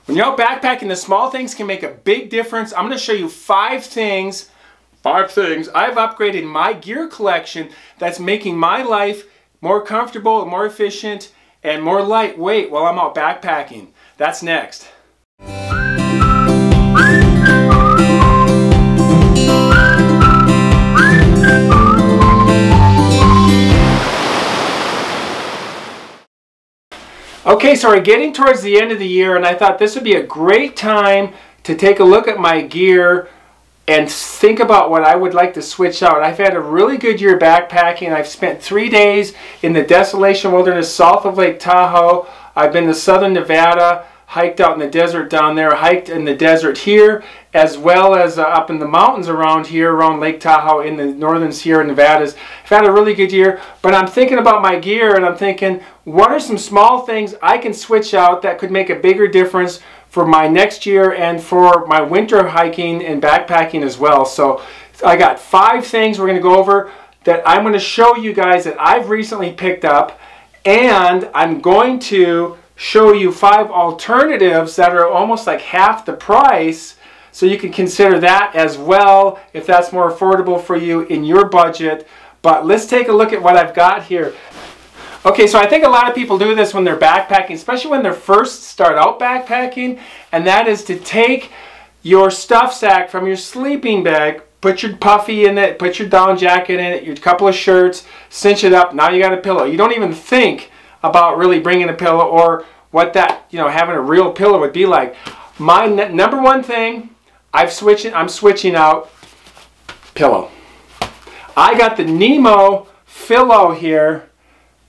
When you're out backpacking, the small things can make a big difference. I'm going to show you five things I've upgraded my gear collection that's making my life more comfortable, more efficient, and more lightweight while I'm out backpacking. That's next. Okay, so we're getting towards the end of the year, and I thought this would be a great time to take a look at my gear and think about what I would like to switch out. I've had a really good year backpacking. I've spent 3 days in the desolation wilderness south of Lake Tahoe. I've been to southern Nevada, hiked out in the desert down there, hiked in the desert here, as well as up in the mountains around here, around Lake Tahoe in the northern Sierra Nevadas. I've had a really good year, but I'm thinking about my gear and I'm thinking, what are some small things I can switch out that could make a bigger difference for my next year and for my winter hiking and backpacking as well. So I got 5 things we're going to go over that I'm going to show you guys that I've recently picked up, and I'm going to show you 5 alternatives that are almost like half the price, so you can consider that as well if that's more affordable for you in your budget. But let's take a look at what I've got here. Okay, so I think a lot of people do this when they're backpacking, especially when they first start out backpacking, and that is to take your stuff sack from your sleeping bag, put your puffy in it, put your down jacket in it, your couple of shirts, cinch it up, now you got a pillow. You don't even think about really bringing a pillow or what that, having a real pillow would be like. My number one thing, I'm switching out pillow. I got the Nemo Fillo here.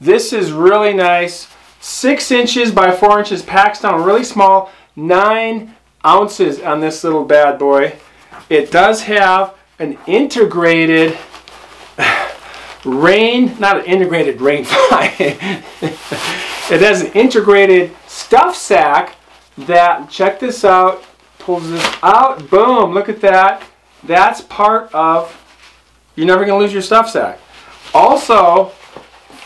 This is really nice. 6 inches by 4 inches, packs down really small, 9 ounces on this little bad boy. It does have an integrated not an integrated rain fly. It has an integrated stuff sack that, check this out, pulls this out, boom, look at that. That's part of, you're never going to lose your stuff sack. Also,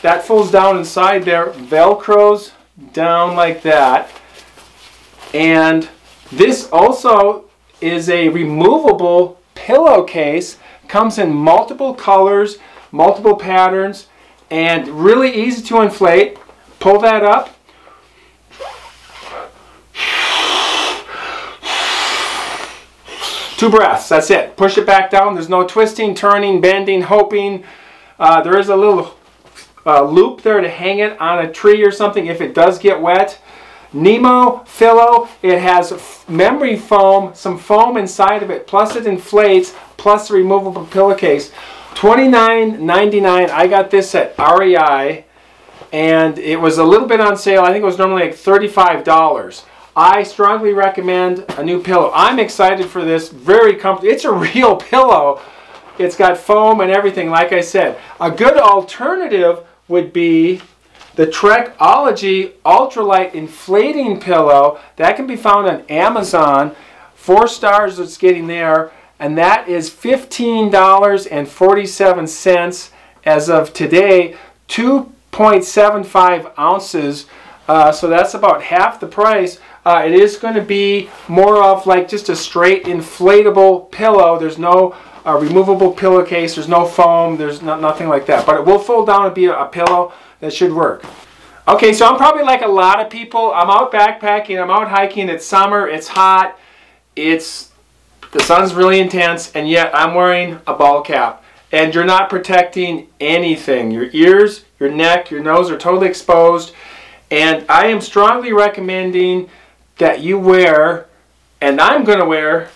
that folds down inside there, velcros down like that. And this also is a removable pillowcase, comes in multiple colors, multiple patterns, and really easy to inflate. Pull that up. Two breaths, that's it. Push it back down. There's no twisting, turning, bending, hoping. There is a little loop there to hang it on a tree or something if it does get wet. Nemo Fillo, it has memory foam, some foam inside of it, plus it inflates, plus the removable pillowcase. $29.99. I got this at REI, and it was a little bit on sale. I think it was normally like $35. I strongly recommend a new pillow. I'm excited for this. Very comfortable. It's a real pillow. It's got foam and everything, like I said. A good alternative would be the Trekology Ultralight inflating pillow. That can be found on Amazon. 4 stars it's getting there. And that is $15.47 as of today. 2.75 ounces. So that's about half the price. It is going to be more of like just a straight inflatable pillow. There's no removable pillowcase. There's no foam. There's nothing like that. But it will fold down and be a pillow that should work. Okay, so I'm probably like a lot of people. I'm out backpacking. I'm out hiking. It's summer. It's hot. The sun's really intense, and yet I'm wearing a ball cap. And you're not protecting anything. Your ears, your neck, your nose are totally exposed. And I am strongly recommending that you wear, and I'm going to wear,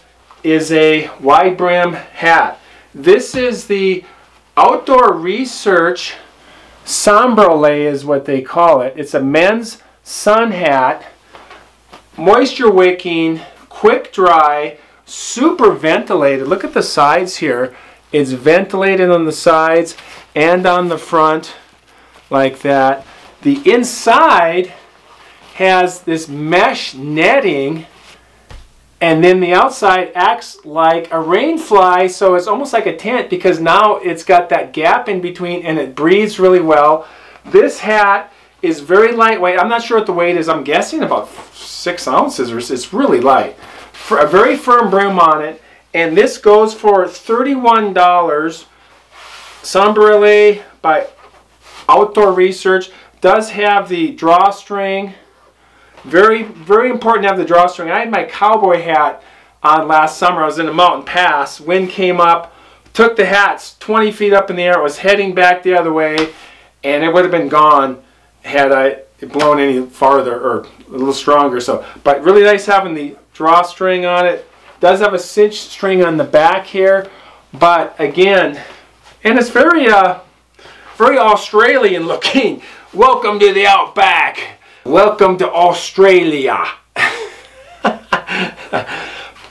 is a wide brim hat. This is the Outdoor Research Sombriolet is what they call it. It's a men's sun hat, moisture wicking, quick dry, super ventilated. Look at the sides here. It's ventilated on the sides and on the front like that. The inside has this mesh netting, and then the outside acts like a rain fly, so it's almost like a tent because now it's got that gap in between and it breathes really well. This hat is very lightweight. I'm not sure what the weight is. I'm guessing about 6 ounces, or it's really light. For a very firm brim on it, and this goes for $31. Sombriolet by Outdoor Research does have the drawstring. Very, very important to have the drawstring. I had my cowboy hat on last summer. I was in a mountain pass. Wind came up, took the hat 20 feet up in the air. It was heading back the other way, and it would have been gone had I blown any farther or a little stronger. So, but really nice having the drawstring on it. Does have a cinch string on the back here, but again, and it's very very Australian looking. Welcome to the outback. Welcome to Australia.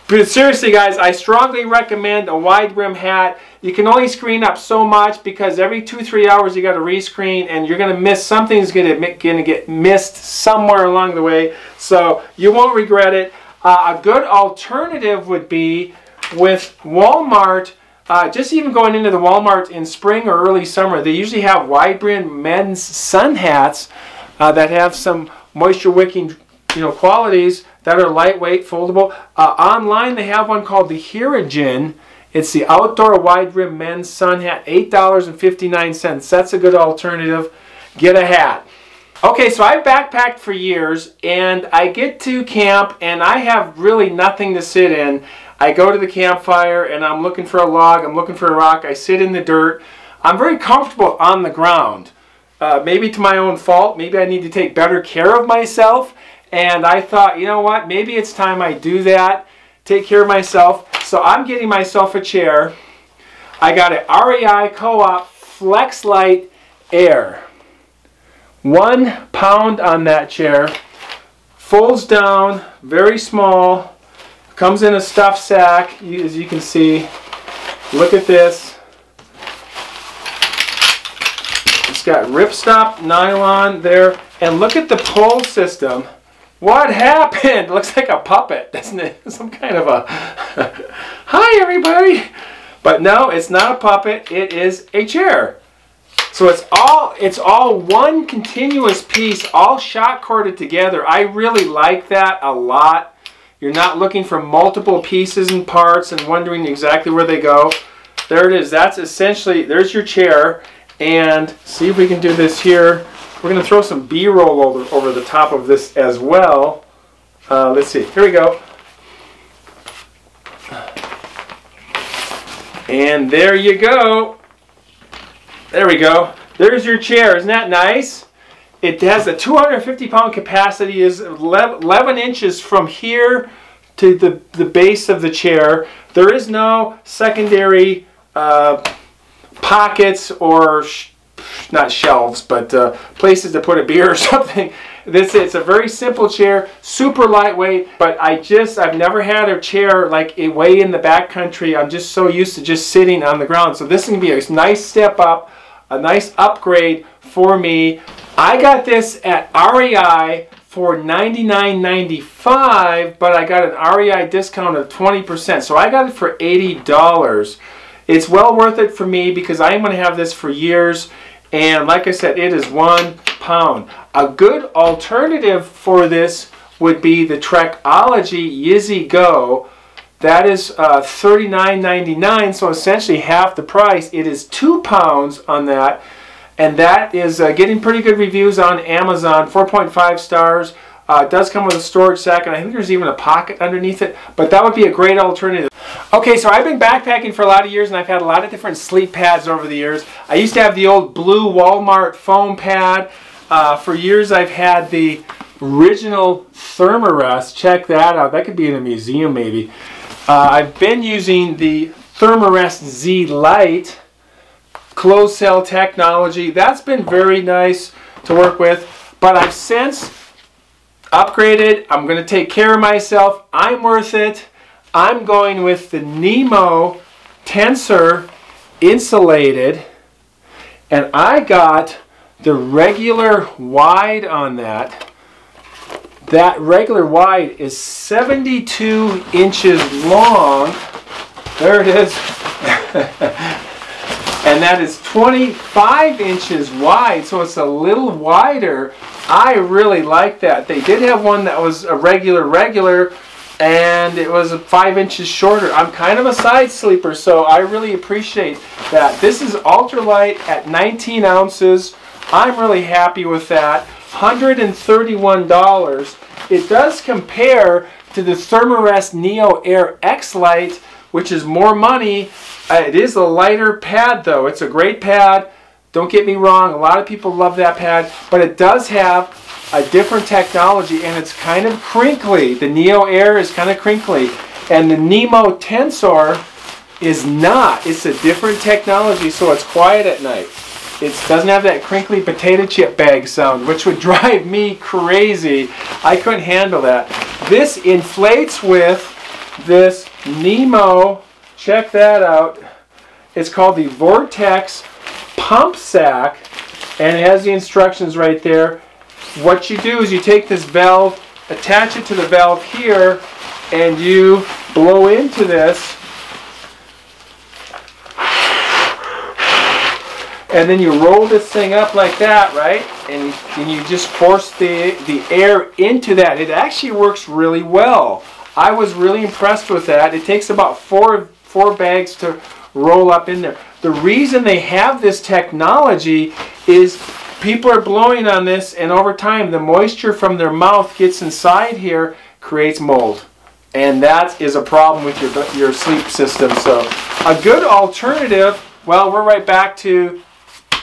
But seriously guys, I strongly recommend a wide brim hat. You can only screen up so much because every 2-3 hours you got to rescreen, and you're going to miss, something's going to get missed somewhere along the way. So you won't regret it. A good alternative would be with Walmart. Just even going into the Walmart in spring or early summer, they usually have wide brim men's sun hats that have some moisture wicking, qualities that are lightweight, foldable. Online they have one called the Herigen. It's the outdoor wide brim men's sun hat, $8.59. That's a good alternative. Get a hat. Okay, so I've backpacked for years, and I get to camp and I have really nothing to sit in. I go to the campfire and I'm looking for a log, I'm looking for a rock, I sit in the dirt. I'm very comfortable on the ground. Maybe to my own fault, maybe I need to take better care of myself. And I thought, you know what, maybe it's time I do that, take care of myself. So I'm getting myself a chair. I got an REI Co-op Flex Lite Air. 1 pound on that chair. Folds down, very small. Comes in a stuffed sack, as you can see. Look at this. It's got ripstop nylon there. And look at the pull system. What happened? Looks like a puppet, doesn't it? Some kind of a... Hi, everybody! But no, it's not a puppet. It is a chair. So it's all one continuous piece, all shot corded together. I really like that a lot. You're not looking for multiple pieces and parts and wondering exactly where they go. There it is. That's essentially, there's your chair. And see if we can do this here. We're going to throw some B-roll over the top of this as well. Let's see. Here we go. And there you go. There we go. There's your chair. Isn't that nice? It has a 250-pound capacity, is 11 inches from here to the base of the chair. There is no secondary pockets or not shelves, but places to put a beer or something. It's a very simple chair, super lightweight, but I've never had a chair like way in the backcountry. I'm just so used to just sitting on the ground. So this is going to be a nice step up, a nice upgrade for me. I got this at REI for $99.95, but I got an REI discount of 20%. So I got it for $80. It's well worth it for me because I am going to have this for years. And like I said, it is 1 pound. A good alternative for this would be the Trekology Yizzy Go. That is $39.99, so essentially half the price. It is 2 pounds on that. And that is getting pretty good reviews on Amazon, 4.5 stars. It does come with a storage sack, and I think there's even a pocket underneath it. But that would be a great alternative. Okay, so I've been backpacking for a lot of years, and I've had a lot of different sleep pads over the years. I used to have the old blue Walmart foam pad. For years I've had the original Thermarest. Check that out. That could be in a museum maybe. I've been using the Thermarest Z Lite. Closed cell technology. That's been very nice to work with, but I've since upgraded. I'm going to take care of myself. I'm worth it. I'm going with the Nemo Tensor Insulated, and I got the regular wide on that. That regular wide is 72 inches long. There it is. And that is 25 inches wide, so it's a little wider. I really like that. They did have one that was a regular, and it was 5 inches shorter. I'm kind of a side sleeper, so I really appreciate that. This is ultralight at 19 ounces. I'm really happy with that. $131. It does compare to the Thermarest Neo Air X Lite, which is more money. It is a lighter pad though. It's a great pad. Don't get me wrong, a lot of people love that pad, but it does have a different technology and it's kind of crinkly. The Neo Air is kind of crinkly and the Nemo Tensor is not. It's a different technology, so it's quiet at night. It doesn't have that crinkly potato chip bag sound, which would drive me crazy. I couldn't handle that. This inflates with this Nemo, check that out. It's called the Vortex Pump Sack, and it has the instructions right there. What you do is you take this valve, attach it to the valve here, and you blow into this. And then you roll this thing up like that, right? And you just force the air into that. It actually works really well. I was really impressed with that. It takes about four bags to roll up in there. The reason they have this technology is people are blowing on this, and over time the moisture from their mouth gets inside here, creates mold. And that is a problem with your sleep system. So a good alternative, well, we're right back to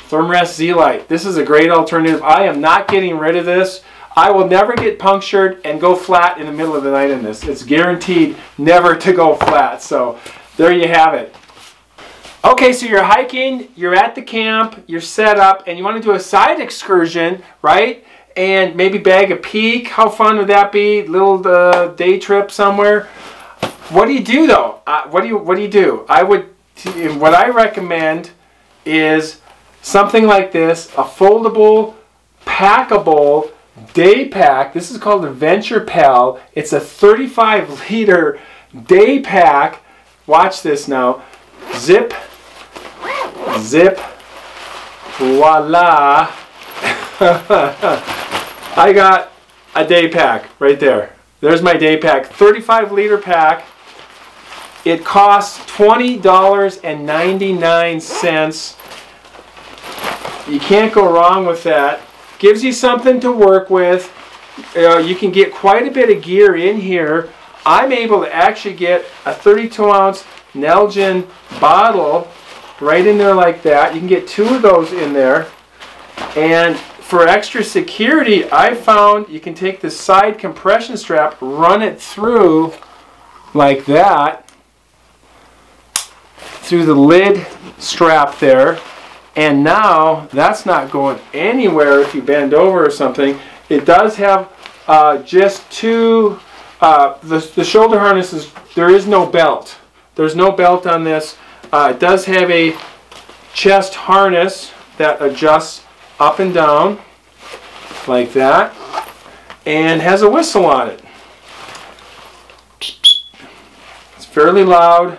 Thermarest Z-Lite. This is a great alternative. I am not getting rid of this. I will never get punctured and go flat in the middle of the night in this. It's guaranteed never to go flat. So there you have it. Okay, so you're hiking, you're at the camp, you're set up, and you want to do a side excursion, right? And maybe bag a peak. How fun would that be? Little day trip somewhere. What do you do though? What do you do? What I recommend is something like this, a foldable, packable Daypack. This is called the Venture Pal. It's a 35-liter Daypack. Watch this now. Zip, zip, voila. I got a Daypack right there. There's my Daypack, 35-liter pack. It costs $20.99. You can't go wrong with that. Gives you something to work with. You can get quite a bit of gear in here. I'm able to actually get a 32-ounce Nalgene bottle right in there like that. You can get 2 of those in there. And for extra security, I found you can take the side compression strap, run it through like that, through the lid strap there. And now that's not going anywhere if you bend over or something. It does have just 2, the shoulder harnesses, there is no belt. There's no belt on this. It does have a chest harness that adjusts up and down like that and has a whistle on it. It's fairly loud.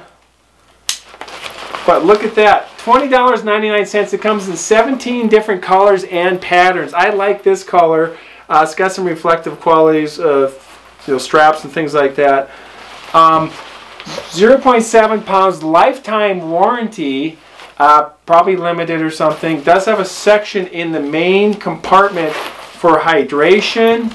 But look at that, $20.99. It comes in 17 different colors and patterns. I like this color. It's got some reflective qualities, straps and things like that. 0.7 pounds, lifetime warranty, probably limited or something. Does have a section in the main compartment for hydration,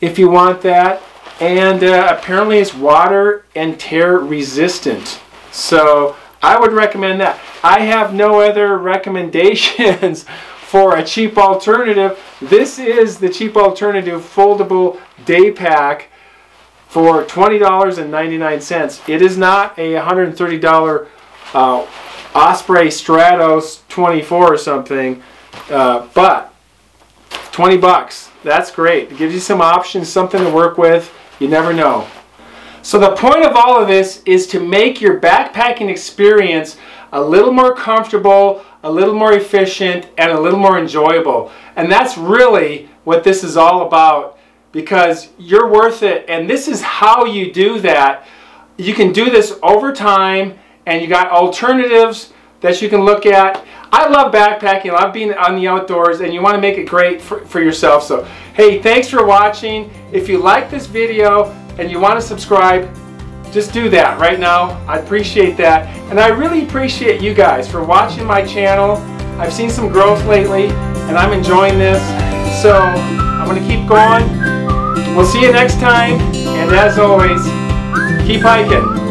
if you want that. And apparently it's water and tear resistant. So I would recommend that. I have no other recommendations for a cheap alternative. This is the cheap alternative foldable Daypack for $20.99. It is not a $130 Osprey Stratos 24 or something, but 20 bucks. That's great. It gives you some options, something to work with. You never know. So the point of all of this is to make your backpacking experience a little more comfortable, a little more efficient, and a little more enjoyable. And that's really what this is all about, because you're worth it. And this is how you do that. You can do this over time, and you got alternatives that you can look at. I love backpacking. I love being on the outdoors, and you want to make it great for yourself. So, hey, thanks for watching. If you like this video and you want to subscribe, just do that right now. I appreciate that. And I really appreciate you guys for watching my channel. I've seen some growth lately, and I'm enjoying this. So, I'm going to keep going. We'll see you next time. And as always, keep hiking.